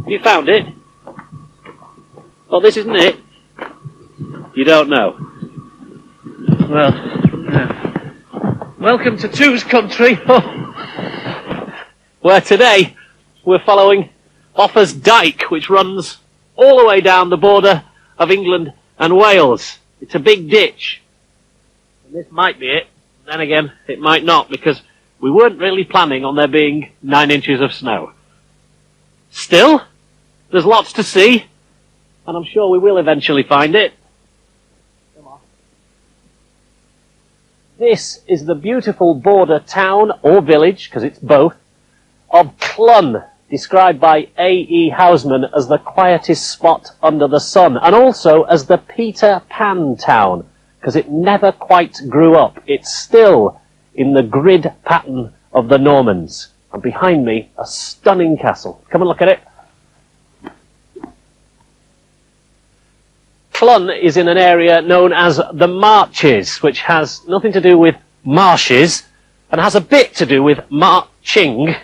You found it? Well, this isn't it. You don't know. Well, welcome to Two's country, where today we're following Offa'S Dyke, which runs all the way down the border of England and Wales. It's a big ditch. And this might be it. Then again, it might not, because we weren't really planning on there being 9 inches of snow. Still, there's lots to see, and I'm sure we will eventually find it. Come on. This is the beautiful border town, or village, because it's both, of Clun, described by A.E. Housman as the quietest spot under the sun, and also as the Peter Pan town, because it never quite grew up. It's still in the grid pattern of the Normans. And behind me, a stunning castle. Come and look at it. Clun is in an area known as the Marches, which has nothing to do with marshes, and has a bit to do with marching,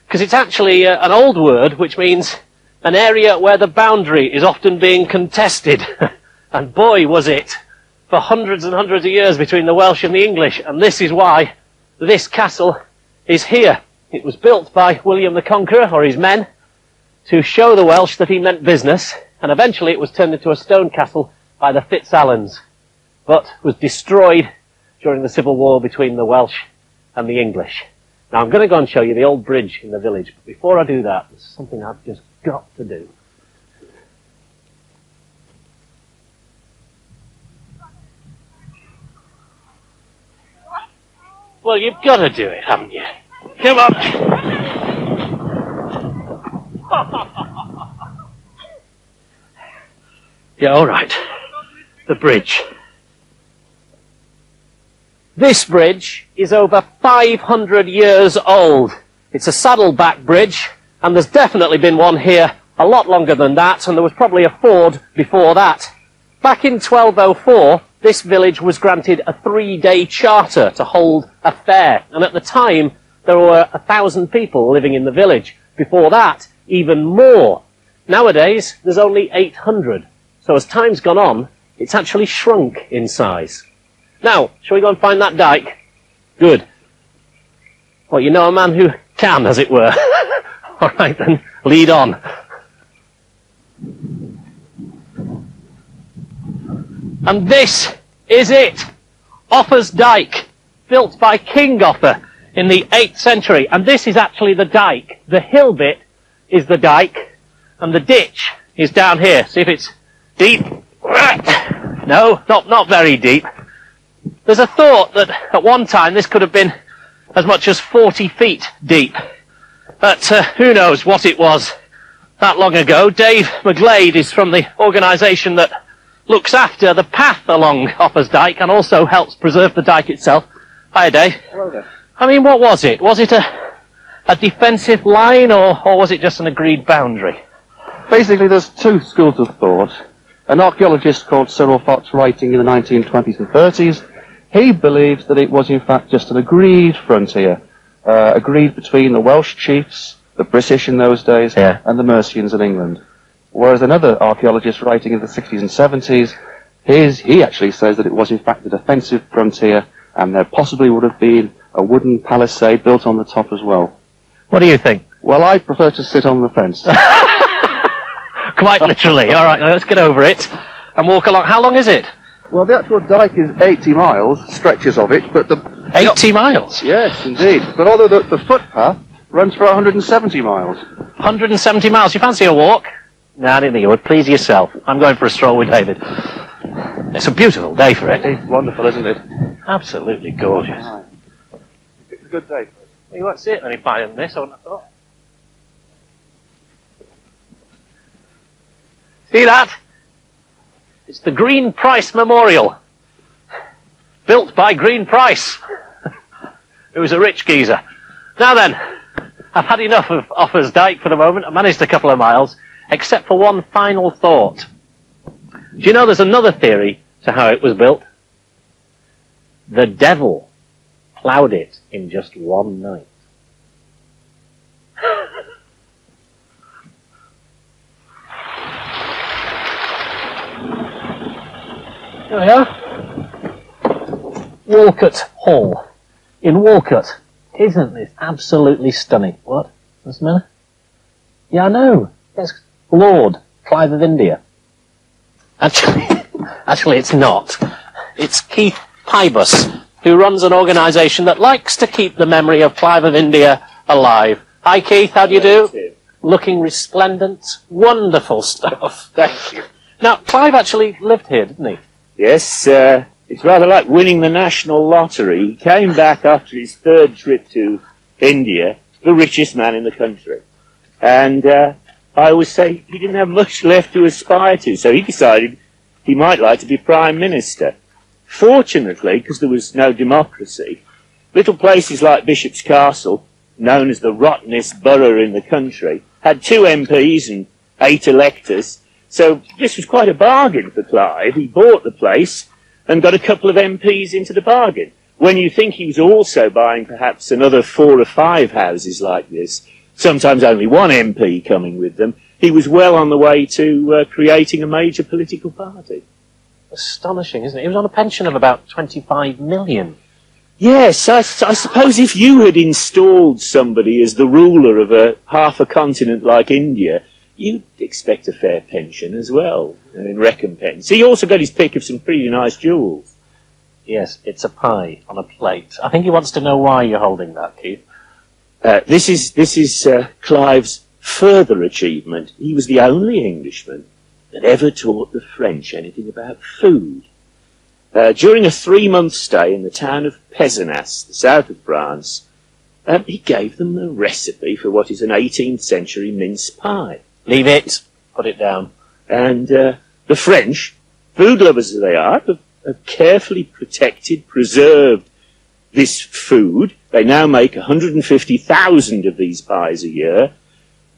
because it's actually an old word which means an area where the boundary is often being contested. And boy, was it, for hundreds and hundreds of years between the Welsh and the English, and this is why this castle is here. It was built by William the Conqueror, or his men, to show the Welsh that he meant business, and eventually it was turned into a stone castle by the FitzAlans, but was destroyed during the Civil War between the Welsh and the English. Now I'm going to go and show you the old bridge in the village, but before I do that, there's something I've just got to do. Well, you've got to do it, haven't you? Come on. Yeah, all right. The bridge. This bridge is over 500 years old. It's a saddleback bridge, and there's definitely been one here a lot longer than that, and there was probably a ford before that. Back in 1204, this village was granted a 3-day charter to hold a fair, and at the time there were 1,000 people living in the village. Before that, even more. Nowadays, there's only 800. So as time's gone on, it's actually shrunk in size. Now, shall we go and find that dyke? Good. Well, you know a man who can, as it were. All right then, lead on. And this is it. Offa'S Dyke, built by King Offa in the 8th century. And this is actually the dyke. The hill bit is the dyke, and the ditch is down here. See if it's deep. No, not very deep. There's a thought that at one time this could have been as much as 40 feet deep. But who knows what it was that long ago. Dave McGlade is from the organisation that looks after the path along Offa'S Dyke and also helps preserve the dyke itself. Hiya, Dave. Hello there. I mean, what was it? Was it a defensive line, or was it just an agreed boundary? Basically, there's two schools of thought. An archaeologist called Cyril Fox, writing in the 1920s and 30s, he believes that it was in fact just an agreed frontier, agreed between the Welsh chiefs, the British in those days, and the Mercians in England. Whereas another archaeologist writing in the 60s and 70s, he actually says that it was in fact a defensive frontier, and there possibly would have been a wooden palisade built on the top as well. What do you think? Well, I prefer to sit on the fence. Quite literally. All right, now let's get over it and walk along. How long is it? Well, the actual dyke is 80 miles, stretches of it, but the... 80 miles? Yes, indeed. But although the footpath runs for 170 miles. 170 miles. You fancy a walk? No, I didn't think you would. Please yourself. I'm going for a stroll with David. It's a beautiful day for it. It's wonderful, isn't it? Absolutely gorgeous. Right. It's a good day. You won't see it any better than this, I wouldn't have thought. See that? It's the Green Price Memorial. Built by Green Price. Who was a rich geezer. Now then, I've had enough of Offa'S Dyke for the moment. I managed a couple of miles, except for one final thought. Do you know there's another theory to how it was built? The devil ploughed it in just one night. There we are. Walcott Hall in Walcott. Isn't this absolutely stunning? What? What's the matter? Yeah, I know. It's Lord Clive of India. Actually, it's not. It's Keith Pybus, who runs an organisation that likes to keep the memory of Clive of India alive. Hi, Keith. How do you do? Looking resplendent. Wonderful stuff. Thank you. Now, Clive actually lived here, didn't he? Yes, it's rather like winning the national lottery. He came back after his third trip to India, the richest man in the country. And I always say he didn't have much left to aspire to, so he decided he might like to be Prime Minister. Fortunately, because there was no democracy, little places like Bishop's Castle, known as the rottenest borough in the country, had 2 MPs and 8 electors. So this was quite a bargain for Clive. He bought the place and got a couple of MPs into the bargain. When you think he was also buying perhaps another 4 or 5 houses like this, sometimes only 1 MP coming with them, he was well on the way to creating a major political party. Astonishing, isn't it? He was on a pension of about 25 million. Yes, I suppose if you had installed somebody as the ruler of half a continent like India, you'd expect a fair pension as well, in recompense. He also got his pick of some pretty nice jewels. Yes, it's a pie on a plate. I think he wants to know why you're holding that, Keith. This is Clive's further achievement. He was the only Englishman that ever taught the French anything about food. During a 3-month stay in the town of Pézenas, the south of France, he gave them the recipe for what is an 18th century mince pie. Leave it. Put it down. And the French, food lovers as they are, have carefully protected, preserved this food. They now make 150,000 of these pies a year.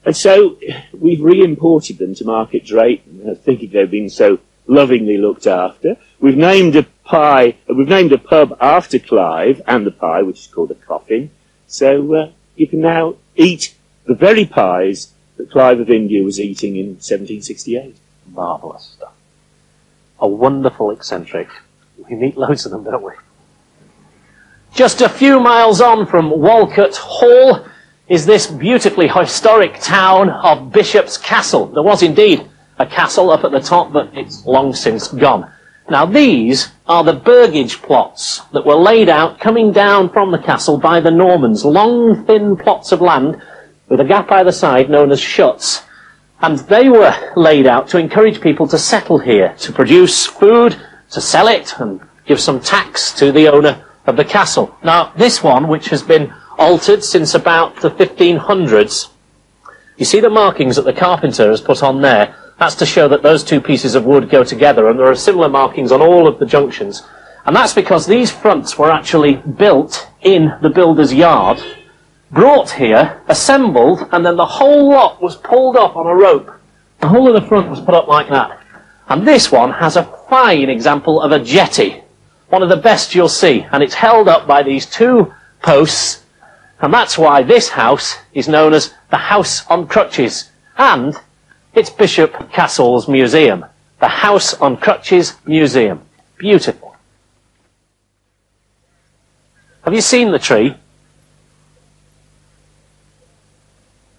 And so we've re-imported them to Market Drayton, thinking they've been so lovingly looked after. We've named a pub after Clive and the pie, which is called a coffin. So you can now eat the very pies that Clive of India was eating in 1768. Marvellous stuff. A wonderful eccentric. We meet loads of them, don't we? Just a few miles on from Walcott Hall is this beautifully historic town of Bishop's Castle. There was indeed a castle up at the top, but it's long since gone. Now these are the burgage plots that were laid out coming down from the castle by the Normans. Long, thin plots of land with a gap either side known as shuts. And they were laid out to encourage people to settle here, to produce food, to sell it, and give some tax to the owner of the castle. Now, this one, which has been altered since about the 1500s, you see the markings that the carpenter has put on there. That's to show that those 2 pieces of wood go together, and there are similar markings on all of the junctions. And that's because these fronts were actually built in the builder's yard, brought here, assembled, and then the whole lot was pulled up on a rope. The whole of the front was put up like that. And this one has a fine example of a jetty, one of the best you'll see, and it's held up by these 2 posts, and that's why this house is known as the House on Crutches, and it's Bishop Castle's museum, the House on Crutches Museum. Beautiful. Have you seen the tree?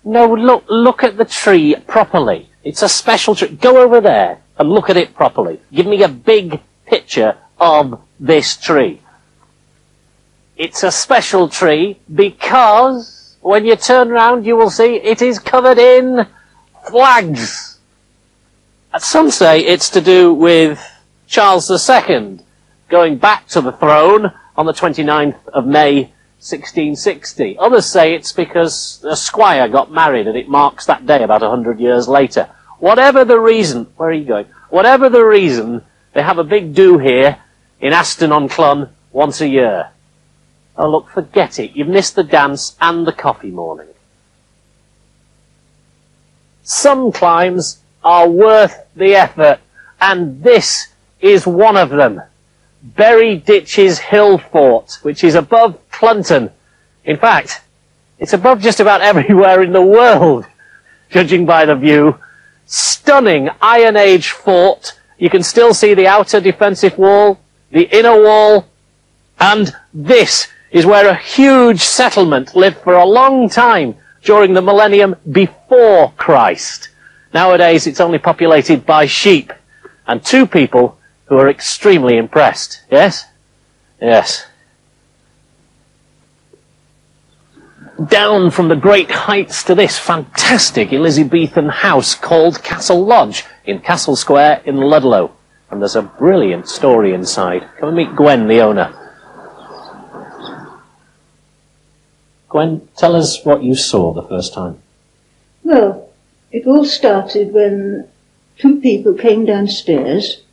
No, look at the tree properly. It's a special tree. Go over there and look at it properly. Give me a big picture of this tree. It's a special tree because when you turn around you will see it is covered in flags. Some say it's to do with Charles II going back to the throne on the 29th of May 1660. Others say it's because a squire got married and it marks that day about 100 years later. Whatever the reason, where are you going? Whatever the reason, they have a big do here in Aston-on-Clun once a year. Oh look, forget it. You've missed the dance and the coffee morning. Some climbs are worth the effort, and this is one of them. Berry Ditches Hill Fort, which is above Clunton. In fact, it's above just about everywhere in the world, judging by the view. Stunning Iron Age fort, You can still see the outer defensive wall, the inner wall, and this is where a huge settlement lived for a long time during the millennium before Christ. Nowadays it's only populated by sheep and 2 people who are extremely impressed. Yes? Yes. Down from the great heights to this fantastic Elizabethan house called Castle Lodge in Castle Square in Ludlow. And there's a brilliant story inside. Come and meet Gwen, the owner. Gwen, tell us what you saw the first time. Well, it all started when 2 people came downstairs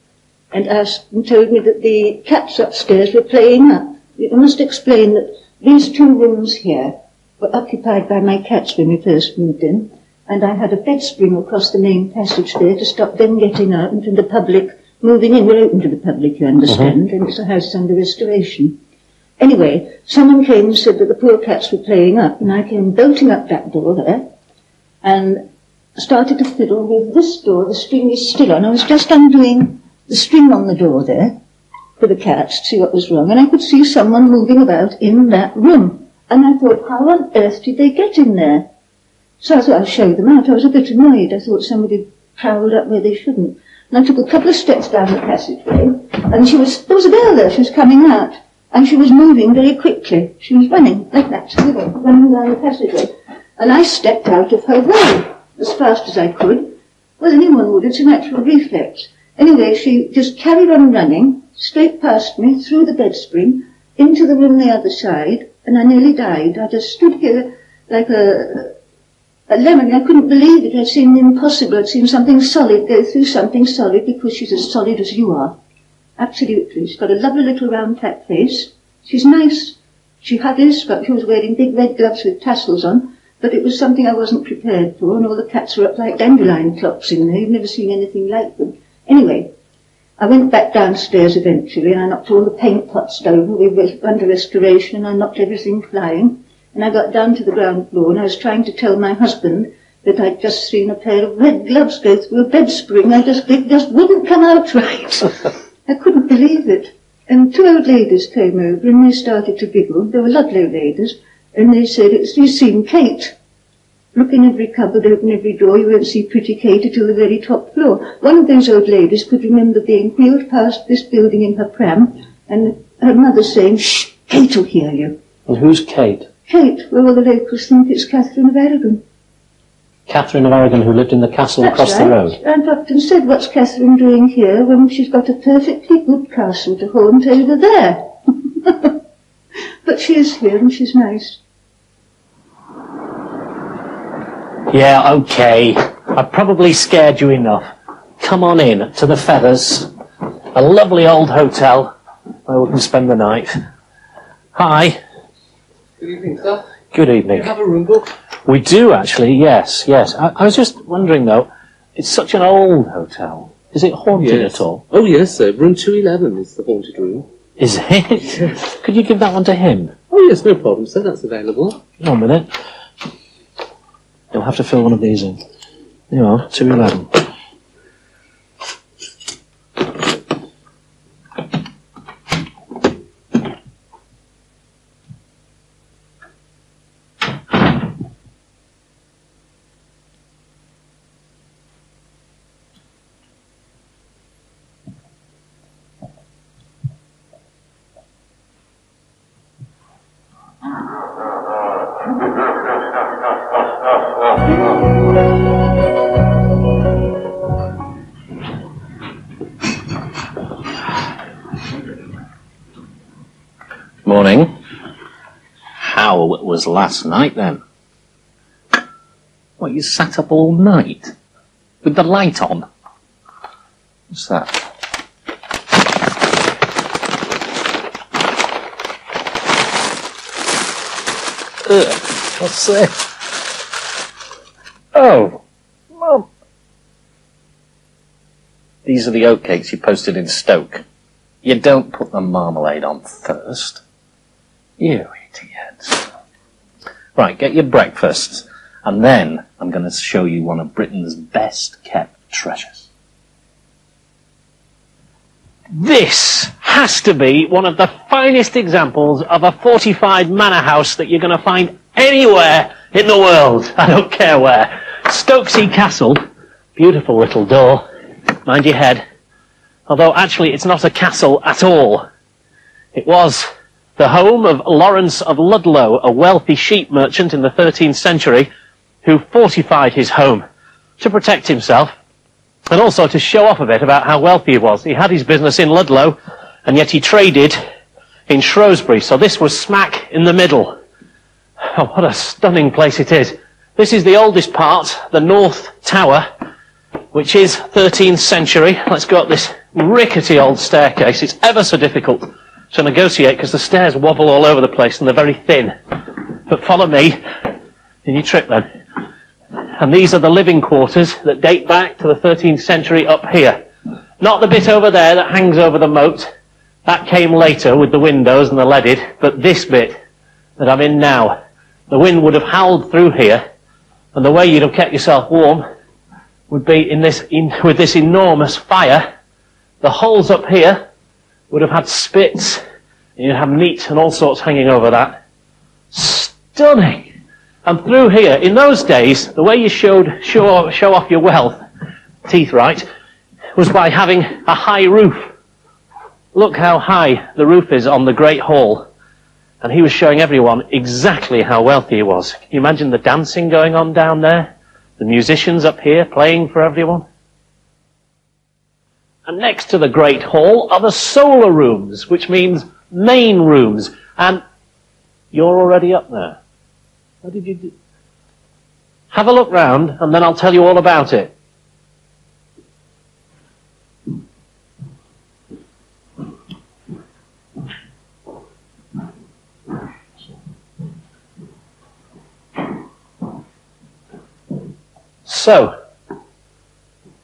and asked and told me that the cats upstairs were playing up. I must explain that these 2 rooms here were occupied by my cats when we first moved in, and I had a bed spring across the main passage there to stop them getting out and the public moving in. We're open to the public, you understand, and it's a house under restoration. Anyway, someone came and said that the poor cats were playing up, and I came bolting up that door there and started to fiddle with this door. The string is still on. I was just undoing the string on the door there for the cats to see what was wrong, and I could see someone moving about in that room. And I thought, how on earth did they get in there? So I thought I'd show them out. I was a bit annoyed. I thought somebody had prowled up where they shouldn't. And I took a couple of steps down the passageway, and there was a girl there. She was coming out, and she was moving very quickly. She was running like that, running down the passageway. And I stepped out of her way as fast as I could. Well, anyone would. It's a natural reflex. Anyway, she just carried on running, straight past me, through the bed spring, into the room the other side, and I nearly died. I just stood here like a lemon. I couldn't believe it. I'd seen the impossible. I'd seen something solid go through something solid, because she's as solid as you are. Absolutely. She's got a lovely little round fat face. She's nice. She was wearing big red gloves with tassels on, but it was something I wasn't prepared for, and all the cats were up like dandelion clocks in there. You've never seen anything like them. Anyway, I went back downstairs eventually, and I knocked all the paint pots over. We were under restoration, and I knocked everything flying. And I got down to the ground floor, and I was trying to tell my husband that I'd just seen a pair of red gloves go through a bed spring. They just wouldn't come out right. I couldn't believe it. And 2 old ladies came over, and they started to giggle. They were lovely ladies, and they said, "You've seen Kate. Look in every cupboard, open every door, you won't see pretty Kate till the very top floor." One of those old ladies could remember being wheeled past this building in her pram, and her mother saying, "Shh, Kate will hear you." And who's Kate? Kate, well, all the locals think it's Catherine of Aragon. Catherine of Aragon, who lived in the castle across the road. I've often said, what's Catherine doing here when she's got a perfectly good castle to haunt over there? But she is here, and she's nice. Yeah, okay. I've probably scared you enough. Come on in to the Feathers, a lovely old hotel where we can spend the night. Hi. Good evening, sir. Good evening. Do you have a room book? We do, actually, yes. I was just wondering, though, it's such an old hotel. Is it haunted at all? Oh, yes, sir. Room 211 is the haunted room. Is it? Could you give that one to him? Oh, yes, no problem, sir. That's available. 1 minute. You'll have to fill one of these in. There you are, 211. Morning. How was last night, then? What, you sat up all night? With the light on? What's that? What's this? Oh, Mum. These are the oatcakes you posted in Stoke. You don't put the marmalade on first. You idiots. Right, get your breakfast, and then I'm going to show you one of Britain's best kept treasures. This has to be one of the finest examples of a fortified manor house that you're going to find anywhere in the world. I don't care where. Stokesay Castle, beautiful little door, mind your head. Although actually it's not a castle at all. It was the home of Lawrence of Ludlow, a wealthy sheep merchant in the 13th century who fortified his home to protect himself and also to show off a bit about how wealthy he was. He had his business in Ludlow and yet he traded in Shrewsbury, so this was smack in the middle. Oh, what a stunning place it is. This is the oldest part, the North Tower, which is 13th century. Let's go up this rickety old staircase. It's ever so difficult to negotiate because the stairs wobble all over the place and they're very thin. But follow me, and you trip then. And these are the living quarters that date back to the 13th century up here. Not the bit over there that hangs over the moat. That came later with the windows and the leaded, but this bit that I'm in now, the wind would have howled through here, and the way you'd have kept yourself warm would be with this enormous fire. The holes up here would have had spits, and you'd have meat and all sorts hanging over that. Stunning! And through here, in those days, the way you show off your wealth, teeth right, was by having a high roof. Look how high the roof is on the Great Hall. And he was showing everyone exactly how wealthy he was. Can you imagine the dancing going on down there? The musicians up here playing for everyone? And next to the Great Hall are the solar rooms, which means main rooms. And you're already up there. What did you do? Have a look round, and then I'll tell you all about it. So,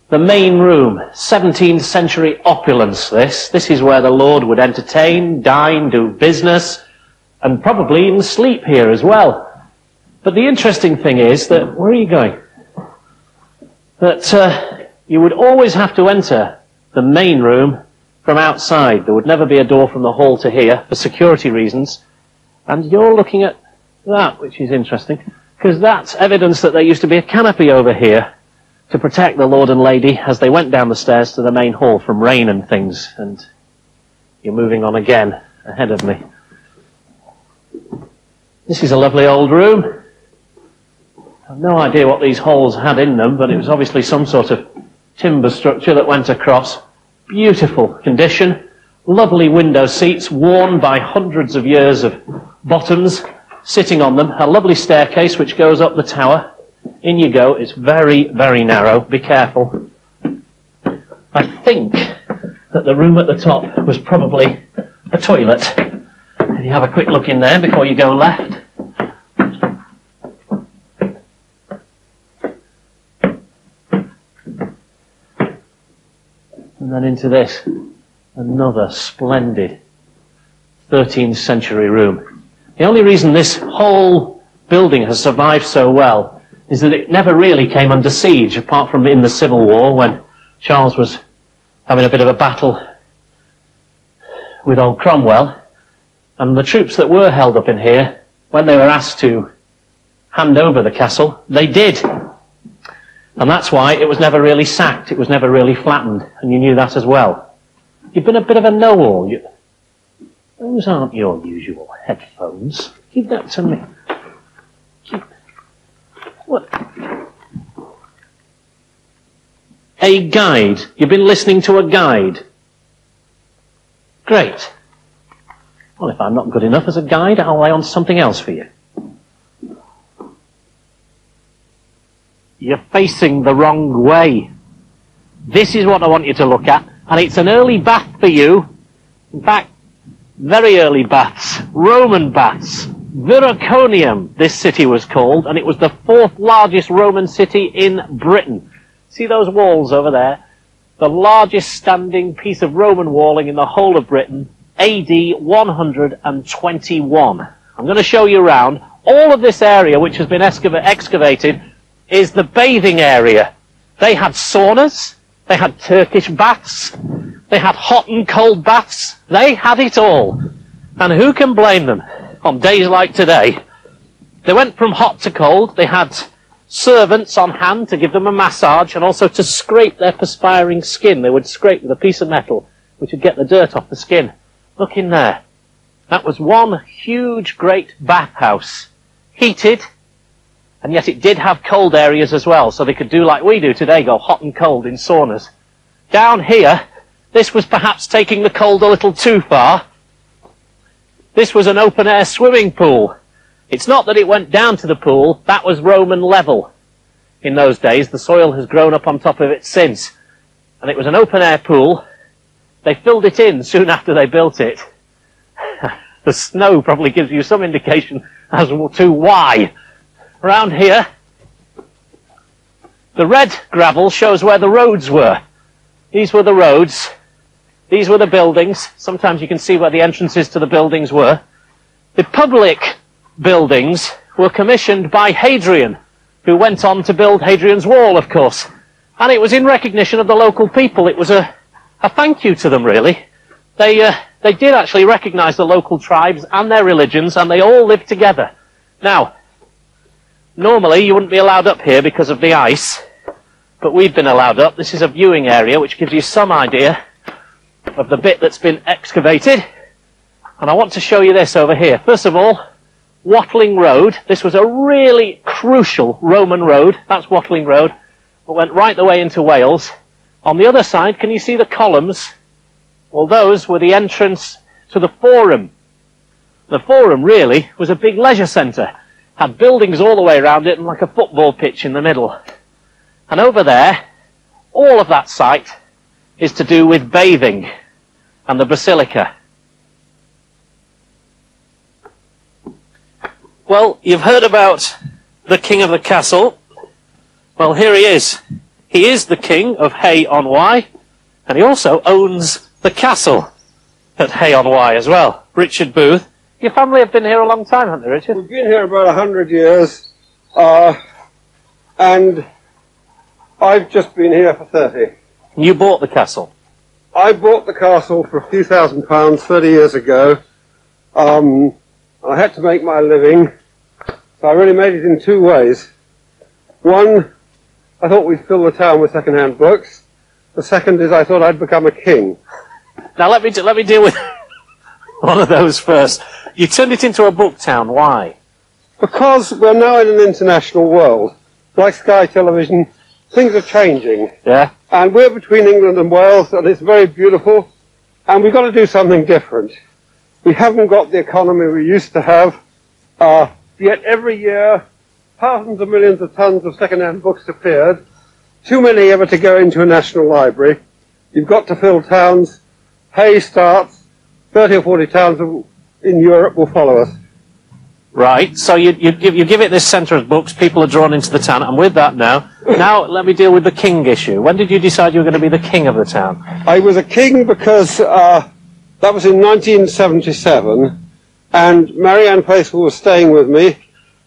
the main room, 17th century opulence this. This is where the Lord would entertain, dine, do business, and probably even sleep here as well. But the interesting thing is that, where are you going? That you would always have to enter the main room from outside. There would never be a door from the hall to here for security reasons. And you're looking at that, which is interesting, because that's evidence that there used to be a canopy over here to protect the Lord and Lady as they went down the stairs to the main hall from rain and things. And you're moving on again ahead of me. This is a lovely old room. I've no idea what these holes had in them, but it was obviously some sort of timber structure that went across. Beautiful condition. Lovely window seats, worn by hundreds of years of bottoms sitting on them. A lovely staircase which goes up the tower. In you go. It's very, very narrow. Be careful. I think that the room at the top was probably a toilet. If you have a quick look in there before you go left. And then into this, another splendid 13th century room. The only reason this whole building has survived so well is that it never really came under siege, apart from in the Civil War when Charles was having a bit of a battle with old Cromwell. And the troops that were held up in here, when they were asked to hand over the castle, they did. And that's why it was never really sacked, it was never really flattened, and you knew that as well. You've been a bit of a know-all. Those aren't your usual headphones. Give that to me. What? A guide. You've been listening to a guide. Great. Well, if I'm not good enough as a guide, I'll lay on something else for you. You're facing the wrong way. This is what I want you to look at, and it's an early bath for you. In fact, very early baths. Roman baths. Viraconium, this city was called, and it was the 4th largest Roman city in Britain. See those walls over there? The largest standing piece of Roman walling in the whole of Britain, AD 121. I'm going to show you around. All of this area, which has been excavated, is the bathing area. They had saunas, they had Turkish baths, They had hot and cold baths. They had it all. And who can blame them on days like today? They went from hot to cold. They had servants on hand to give them a massage and also to scrape their perspiring skin. They would scrape with a piece of metal, which would get the dirt off the skin. Look in there. That was one huge, great bathhouse. Heated, and yet it did have cold areas as well, so they could do like we do today, go hot and cold in saunas. Down here, this was perhaps taking the cold a little too far. This was an open-air swimming pool. It's not that it went down to the pool, that was Roman level. In those days, the soil has grown up on top of it since. And it was an open-air pool. They filled it in soon after they built it. The snow probably gives you some indication as to why. Around here, the red gravel shows where the roads were. These were the roads. These were the buildings. Sometimes you can see where the entrances to the buildings were. The public buildings were commissioned by Hadrian, who went on to build Hadrian's Wall, of course. And it was in recognition of the local people. It was a thank you to them, really. They did actually recognize the local tribes and their religions, and they all lived together. Now, normally you wouldn't be allowed up here because of the ice, but we've been allowed up. This is a viewing area, which gives you some idea of the bit that's been excavated. And I want to show you this over here. First of all, Watling Road. This was a really crucial Roman road. That's Watling Road. It went right the way into Wales. On the other side, can you see the columns? Well, those were the entrance to the Forum. The Forum really was a big leisure centre. Had buildings all the way around it and like a football pitch in the middle. And over there, all of that site is to do with bathing and the basilica. Well, you've heard about the king of the castle. Well, here he is. He is the king of Hay-on-Wye, and he also owns the castle at Hay-on-Wye as well. Richard Booth. Your family have been here a long time, haven't they, Richard? We've been here about 100 years, and I've just been here for 30. You bought the castle? I bought the castle for a few £1,000s 30 years ago. I had to make my living, so I really made it in two ways. One, I thought we'd fill the town with second-hand books. The second is I thought I'd become a king. Now let me deal with one of those first. You turned it into a book town. Why? Because we're now in an international world. Like Sky Television, things are changing. Yeah. And we're between England and Wales, and it's very beautiful. And we've got to do something different. We haven't got the economy we used to have. Yet every year, thousands of millions of tons of second-hand books appeared. Too many ever to go into a national library. You've got to fill towns. Hay starts. 30 or 40 towns in Europe will follow us. Right, so you give it this centre of books, people are drawn into the town, and with that now let me deal with the king issue. When did you decide you were going to be the king of the town? I was a king because that was in 1977, and Marianne Faithfull was staying with me,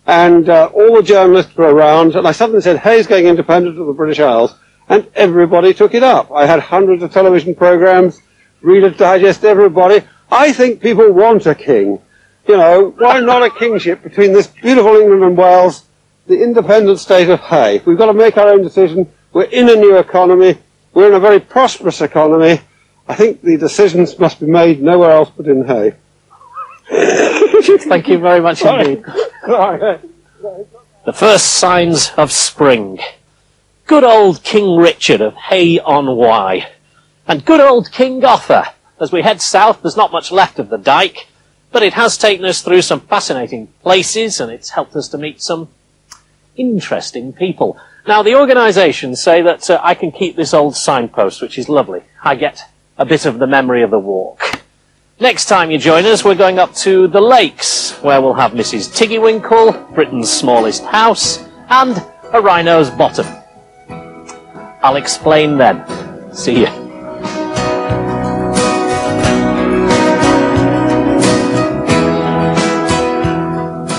and all the journalists were around, and I suddenly said, Hay's going independent of the British Isles, and everybody took it up. I had hundreds of television programmes, Reader's Digest, everybody. I think people want a king. You know, why not a kingship between this beautiful England and Wales, the independent state of Hay? We've got to make our own decision. We're in a new economy. We're in a very prosperous economy. I think the decisions must be made nowhere else but in Hay. Thank you very much indeed. The first signs of spring. Good old King Richard of Hay-on-Wye. And good old King Offa. As we head south, there's not much left of the Dyke, but it has taken us through some fascinating places, and it's helped us to meet some interesting people. Now, the organisations say that I can keep this old signpost, which is lovely. I get a bit of the memory of the walk. Next time you join us, we're going up to the lakes, where we'll have Mrs. Tiggywinkle, Britain's smallest house, and a rhino's bottom. I'll explain then. See you.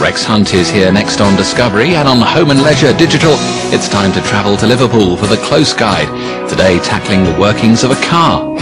Rex Hunt is here next on Discovery, and on Home and Leisure Digital, it's time to travel to Liverpool for the Close Guide, today tackling the workings of a car.